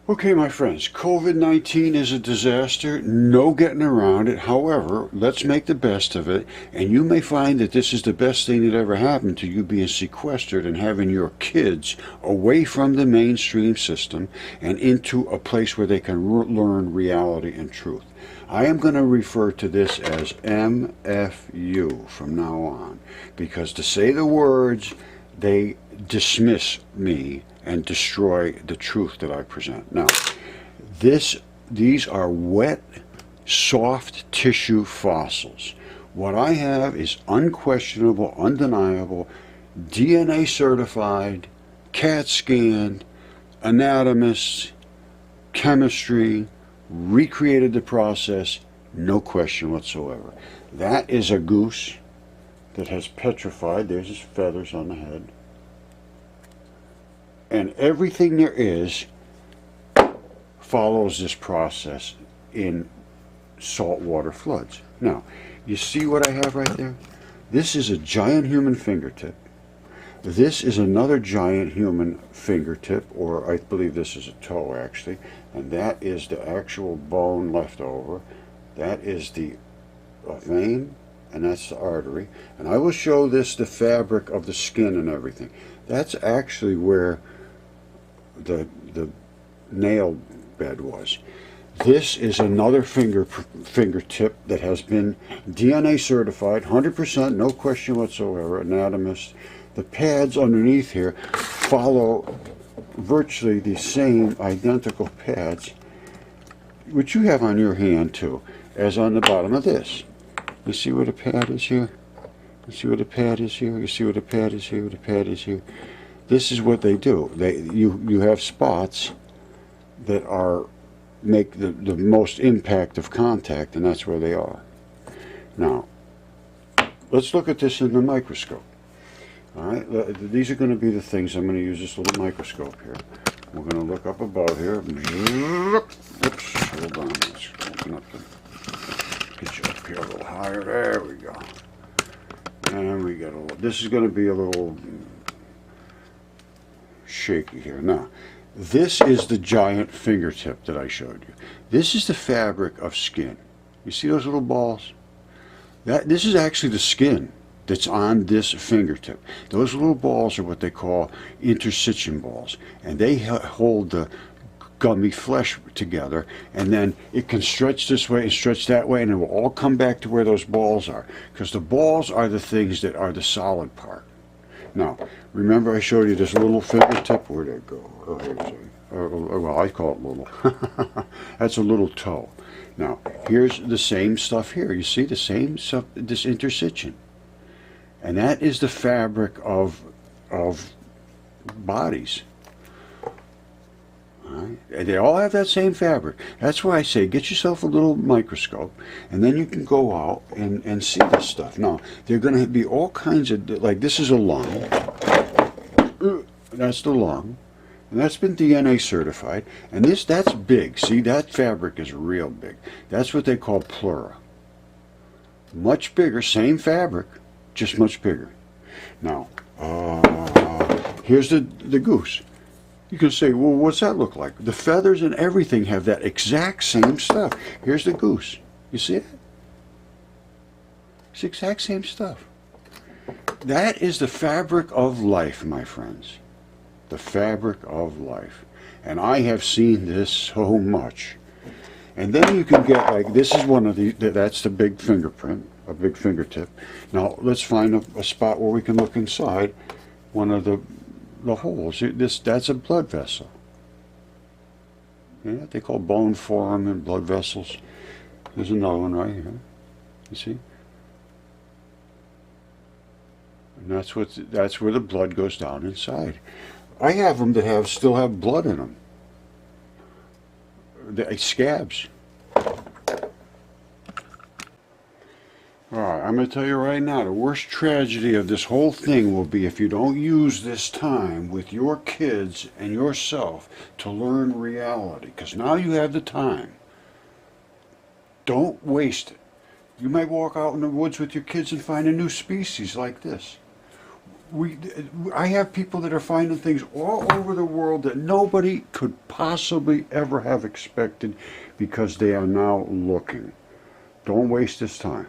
Okay, my friends, COVID-19 is a disaster. No getting around it. However, let's make the best of it. And you may find that this is the best thing that ever happened to you being sequestered and having your kids away from the mainstream system and into a place where they can learn reality and truth. I am going to refer to this as MFU from now on because to say the words, they dismiss me and destroy the truth that I present. Now, these are wet, soft tissue fossils. What I have is unquestionable, undeniable, DNA certified, CAT scanned, anatomists, chemistry, recreated the process, no question whatsoever. That is a goose that has petrified. There's his feathers on the head. And everything there is follows this process in saltwater floods. Now, you see what I have right there? This is a giant human fingertip. This is another giant human fingertip, or I believe this is a toe actually, and that is the actual bone left over. That is the vein, and that's the artery. And I will show this, the fabric of the skin and everything. That's actually where the nail bed was. This is another fingertip that has been DNA certified, 100%, no question whatsoever, anatomist. The pads underneath here follow virtually the same identical pads, which you have on your hand too, as on the bottom of this. You see where the pad is here? You see where the pad is here? You see where the pad is here? The pad is here. This is what they do. You have spots that make the most impact of contact, and that's where they are. Now, let's look at this in the microscope. All right, these are going to be the things. I'm going to use this little microscope here. We're going to look up above here. Oops, hold on. Let's open up get you up here a little higher. There we go. And we get a little. This is going to be a little shaky here. Now, this is the giant fingertip that I showed you. This is the fabric of skin. You see those little balls? This is actually the skin that's on this fingertip. Those little balls are what they call interstitium balls, and they hold the gummy flesh together, and then it can stretch this way and stretch that way, and it will all come back to where those balls are, because the balls are the things that are the solid part. Now, remember I showed you this little fingertip? Where'd it go? Oh, here's well, I call it little. That's a little toe. Now, here's the same stuff here. You see the same stuff, this interstitium. And that is the fabric of bodies. All right? And they all have that same fabric. That's why I say get yourself a little microscope, and then you can go out and see this stuff. Now, there are going to be all kinds of, like this is a lung. That's the lung. And that's been DNA certified. And that's big. See, that fabric is real big. That's what they call pleura. Much bigger, same fabric, just much bigger. Now, here's the goose. You can say, well, what's that look like? The feathers and everything have that exact same stuff. Here's the goose. You see it? It's the exact same stuff. That is the fabric of life, my friends. The fabric of life. And I have seen this so much. And then you can get, like, this is one of the, that's the big fingerprint, a big fingertip. Now, let's find a spot where we can look inside one of the holes. That's a blood vessel. Yeah, they call bone forum and blood vessels. There's another one right here. You see? And that's where the blood goes down inside. I have them that still have blood in them. The scabs. Alright, I'm going to tell you right now, the worst tragedy of this whole thing will be if you don't use this time with your kids and yourself to learn reality. Because now you have the time. Don't waste it. You might walk out in the woods with your kids and find a new species like this. I have people that are finding things all over the world that nobody could possibly ever have expected because they are now looking. Don't waste this time.